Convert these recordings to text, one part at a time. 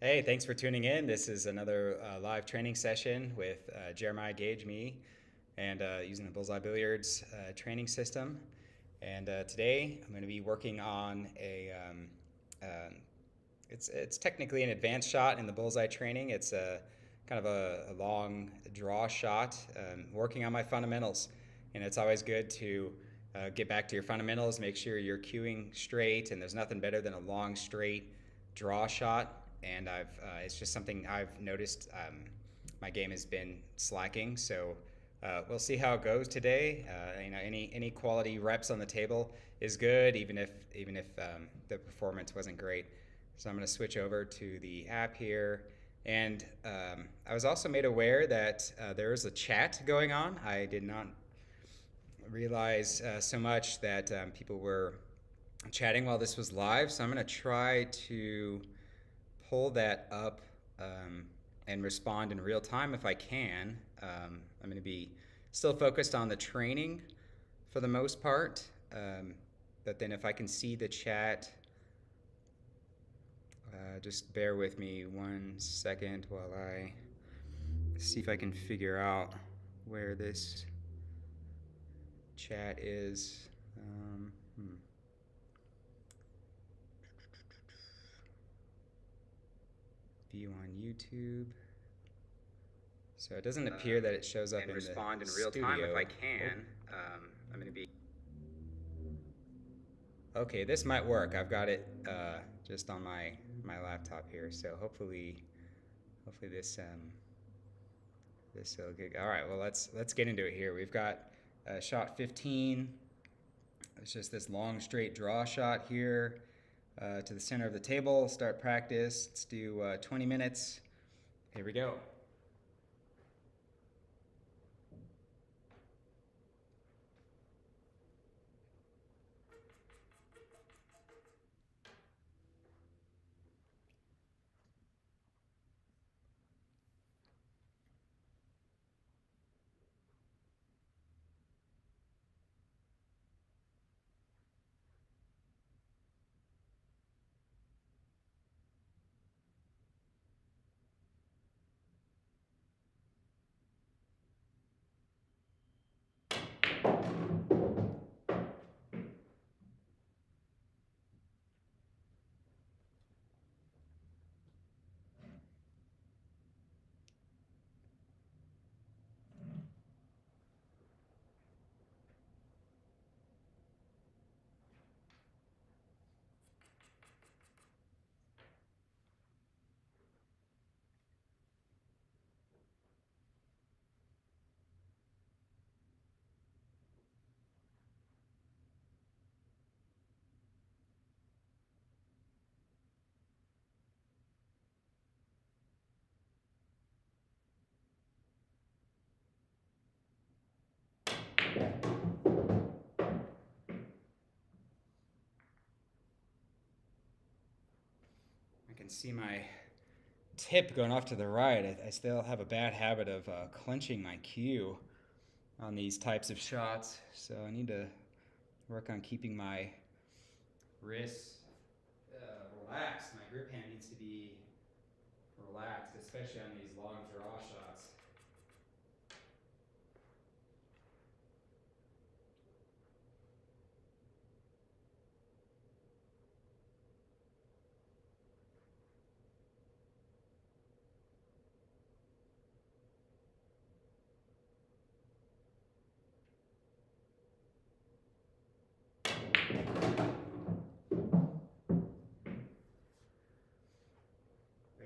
Hey, thanks for tuning in. This is another live training session with Jeremiah Gage, me, and using the Bullseye Billiards training system. And today I'm going to be working on um, it's technically an advanced shot in the Bullseye training. It's a kind of a long draw shot, working on my fundamentals. And it's always good to get back to your fundamentals, make sure you're cueing straight, and there's nothing better than a long straight draw shot. And it's just something I've noticed. My game has been slacking, so we'll see how it goes today. Any quality reps on the table is good, even if the performance wasn't great. So I'm going to switch over to the app here. And I was also made aware that there is a chat going on. I did not realize so much that people were chatting while this was live. So I'm going to try to pull that up and respond in real time if I can. I'm going to be still focused on the training for the most part. But then if I can see the chat, just bear with me 1 second while I see if I can figure out where this chat is. View on YouTube. So it doesn't appear that it shows up in respond the in real studio. time if I can. I'm going to be. Okay, this might work. I've got it just on my laptop here, so hopefully this will get. All right, well let's get into it here. We've got shot 15. It's just this long straight draw shot here to the center of the table. Start practice. Let's do 20 minutes. Here we go. I can see my tip going off to the right. I still have a bad habit of clenching my cue on these types of shots, so I need to work on keeping my wrists relaxed. My grip hand needs to be relaxed, especially on these long draw shots.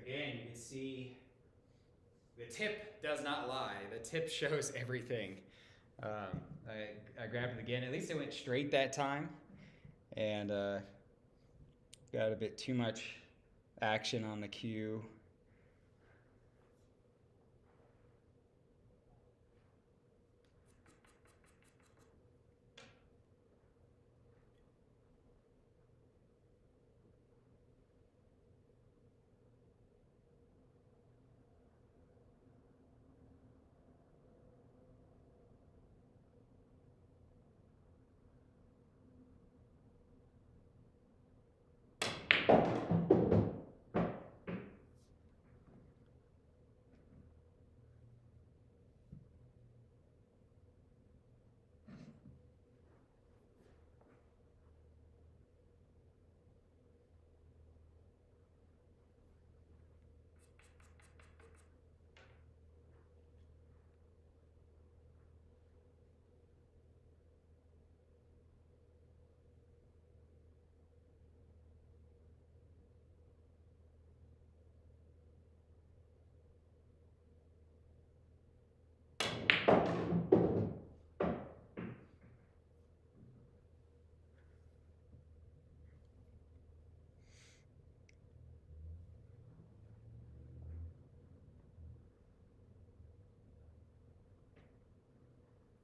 Again, you can see the tip does not lie. The tip shows everything. I grabbed it again. At least it went straight that time, and got a bit too much action on the cue.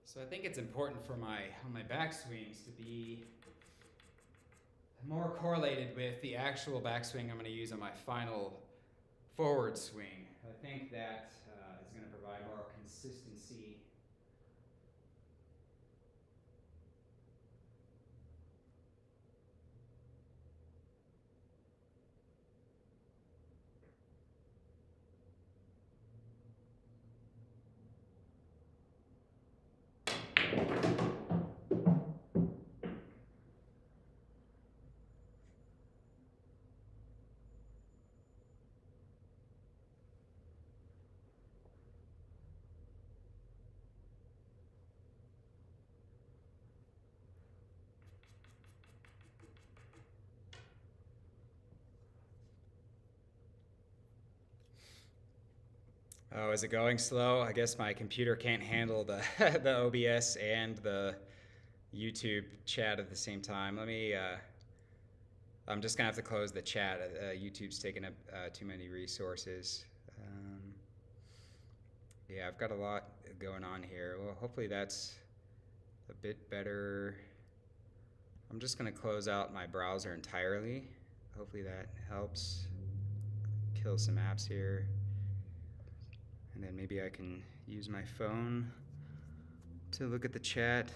So I think it's important for my backswings to be more correlated with the actual backswing I'm going to use on my final forward swing. I think that is going to provide more consistency. Oh, is it going slow? I guess my computer can't handle the the OBS and the YouTube chat at the same time. I'm just gonna have to close the chat. YouTube's taking up too many resources. Yeah, I've got a lot going on here. Well, hopefully that's a bit better. I'm just gonna close out my browser entirely. Hopefully that helps. Kill some apps here. And then maybe I can use my phone to look at the chat.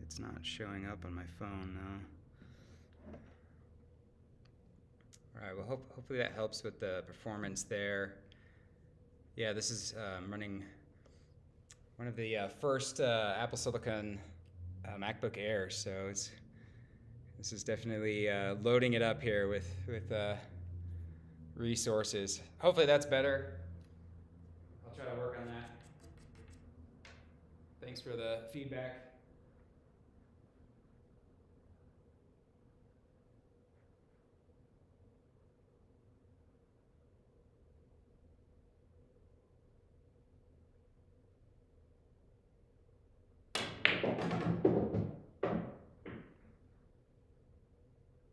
It's not showing up on my phone though. All right, well, hopefully that helps with the performance there. Yeah, this is running one of the first Apple Silicon MacBook Air, so this is definitely loading it up here with resources. Hopefully that's better. I'll try to work on that. Thanks for the feedback.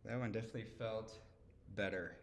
That one definitely felt better.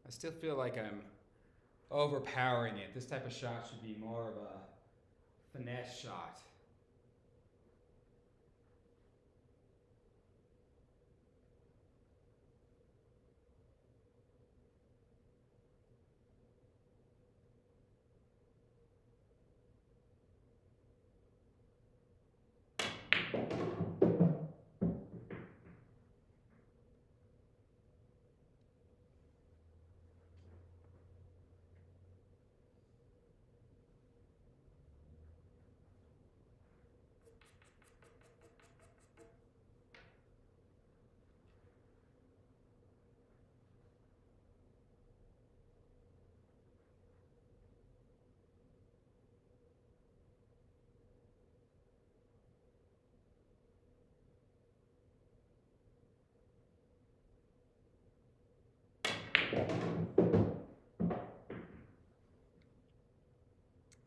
I still feel like I'm overpowering it. This type of shot should be more of a finesse shot.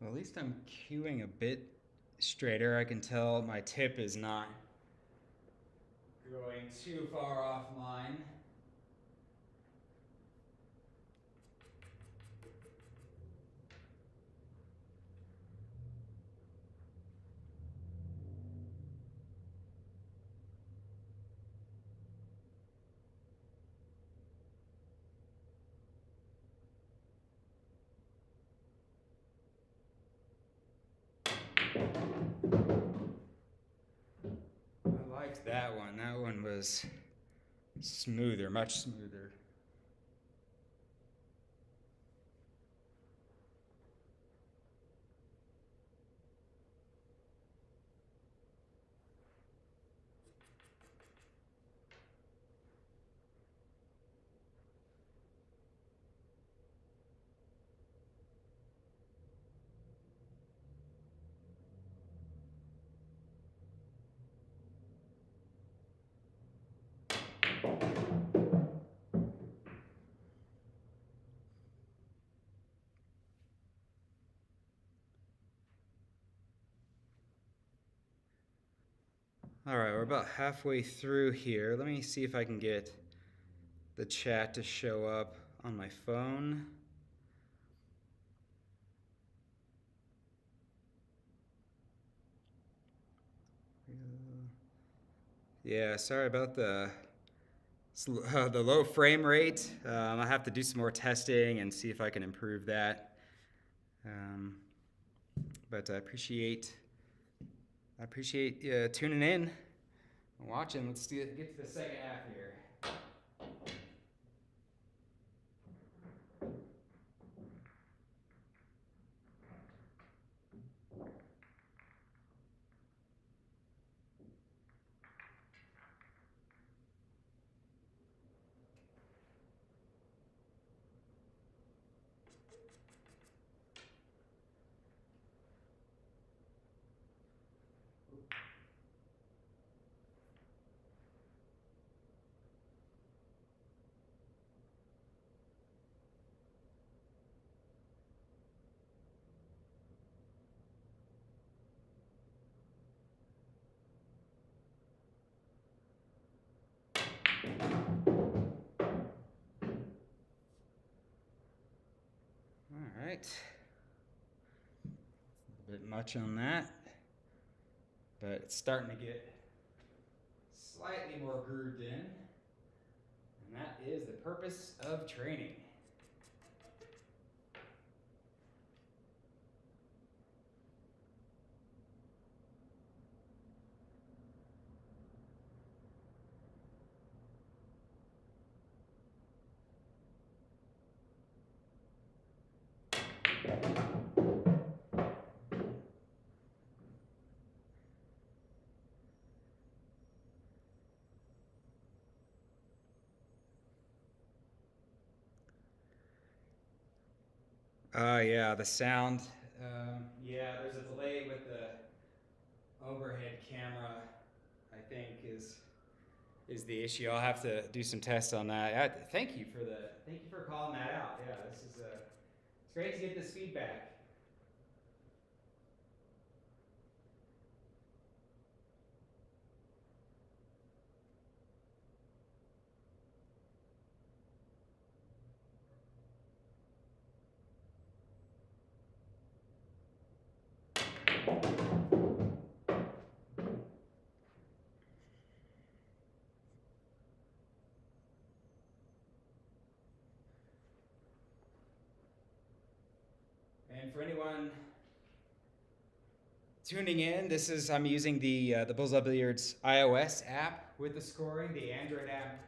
Well, at least I'm cueing a bit straighter. I can tell my tip is not going too far offline. I liked that one. That one was smoother, much smoother. All right, we're about halfway through here. Let me see if I can get the chat to show up on my phone. Yeah, sorry about the low frame rate. I have to do some more testing and see if I can improve that. Um, but I appreciate tuning in and watching. Let's get to the second half here. All right. A bit much on that, but it's starting to get slightly more grooved in, and that is the purpose of training. Yeah, the sound. Yeah, there's a delay with the overhead camera. I think is the issue. I'll have to do some tests on that. Thank you for calling that out. Yeah, this is it's great to get this feedback. And for anyone tuning in, I'm using the Bullseye Billiards iOS app with the scoring. The Android app,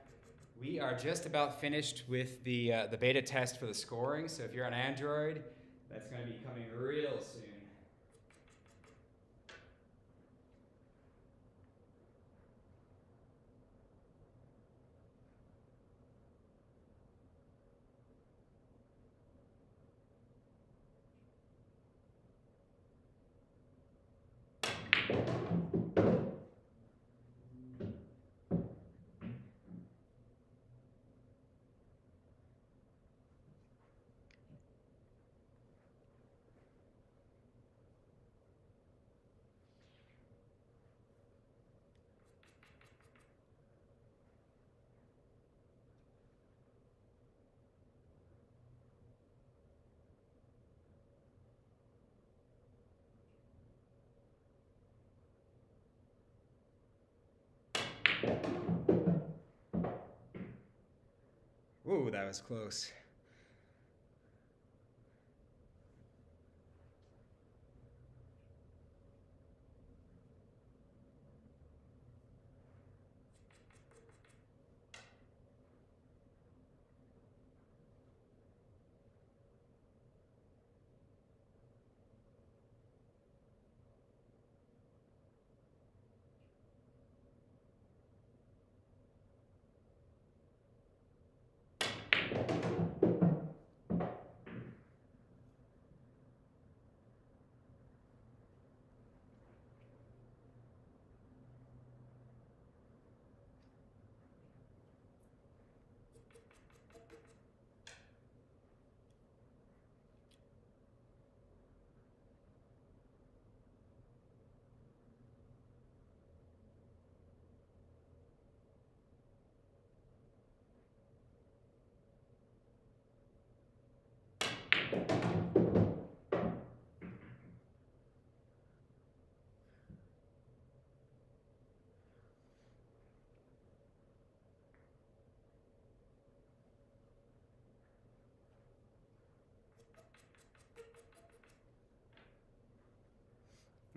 we are just about finished with the beta test for the scoring. So if you're on Android, that's going to be coming real soon. Ooh, that was close.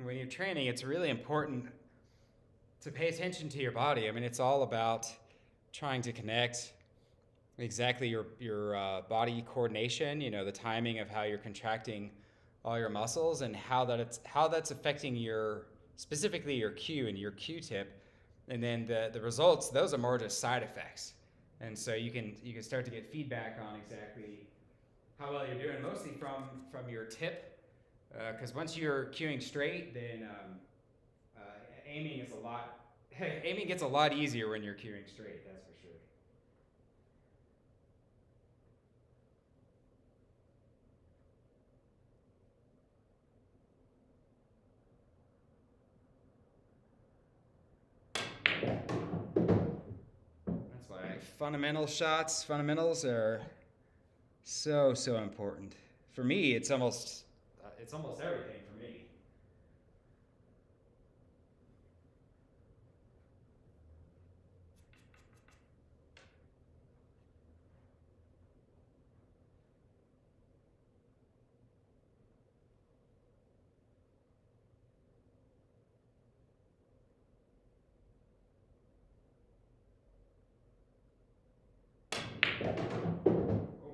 When you're training, it's really important to pay attention to your body. I mean, it's all about trying to connect exactly your body coordination. You know, the timing of how you're contracting all your muscles and how that's affecting your specifically your cue and your cue tip, and then the results. Those are more just side effects, and so you can start to get feedback on exactly how well you're doing, mostly from your tip, because once you're cueing straight, then uh, aiming is a lot. Aiming gets a lot easier when you're cueing straight. That's for sure. That's why fundamentals are so important. For me, it's almost everything for me.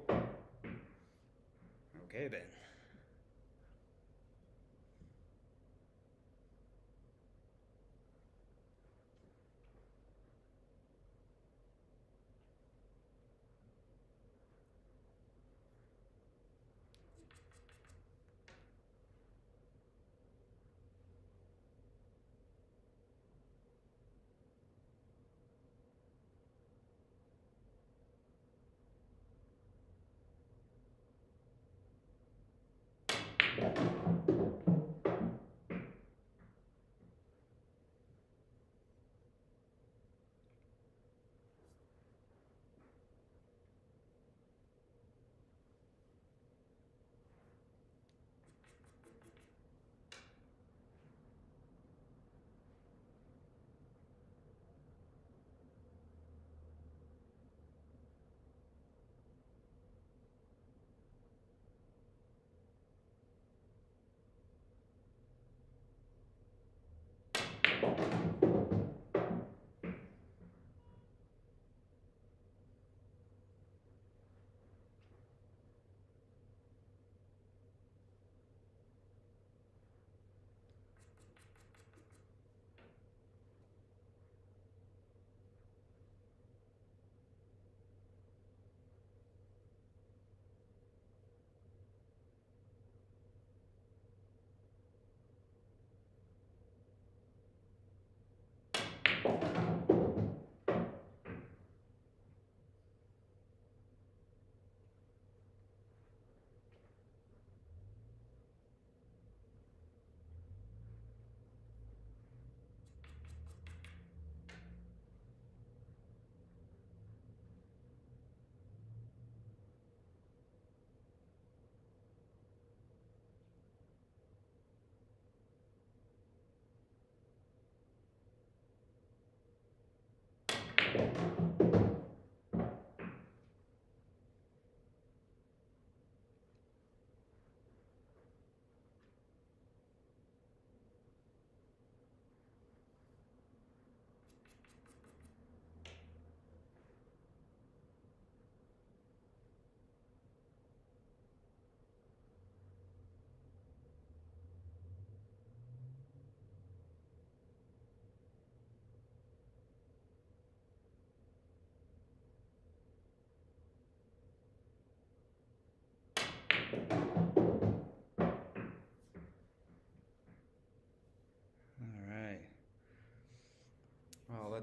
Oh, okay then.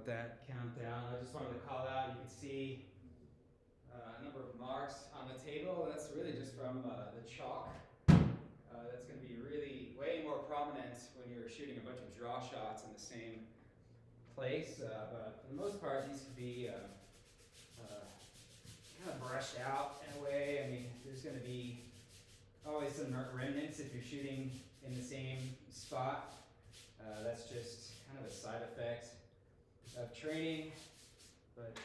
wrote that count down. I just wanted to call out, you can see a number of marks on the table. That's really just from the chalk. That's going to be really way more prominent when you're shooting a bunch of draw shots in the same place. But for the most part, these could be kind of brushed out in a way. I mean, there's going to be always some remnants if you're shooting in the same spot. That's just kind of a side effect of training, but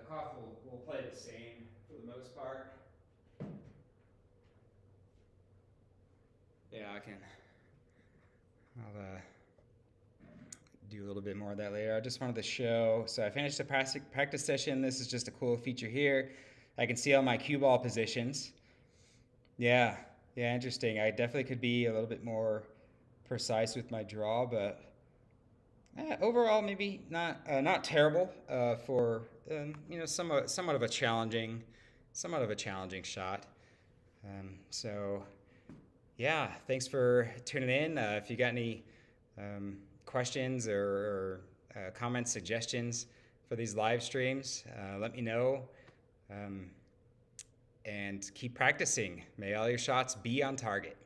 Koff will play the same for the most part. Yeah, I'll do a little bit more of that later. I just wanted to show, so I finished the practice session. This is just a cool feature here. I can see all my cue ball positions. Yeah, interesting. I definitely could be a little bit more precise with my draw, but overall maybe not terrible for somewhat of a challenging shot. So yeah, thanks for tuning in. If you got any questions or comments, suggestions for these live streams, let me know. And keep practicing. May all your shots be on target.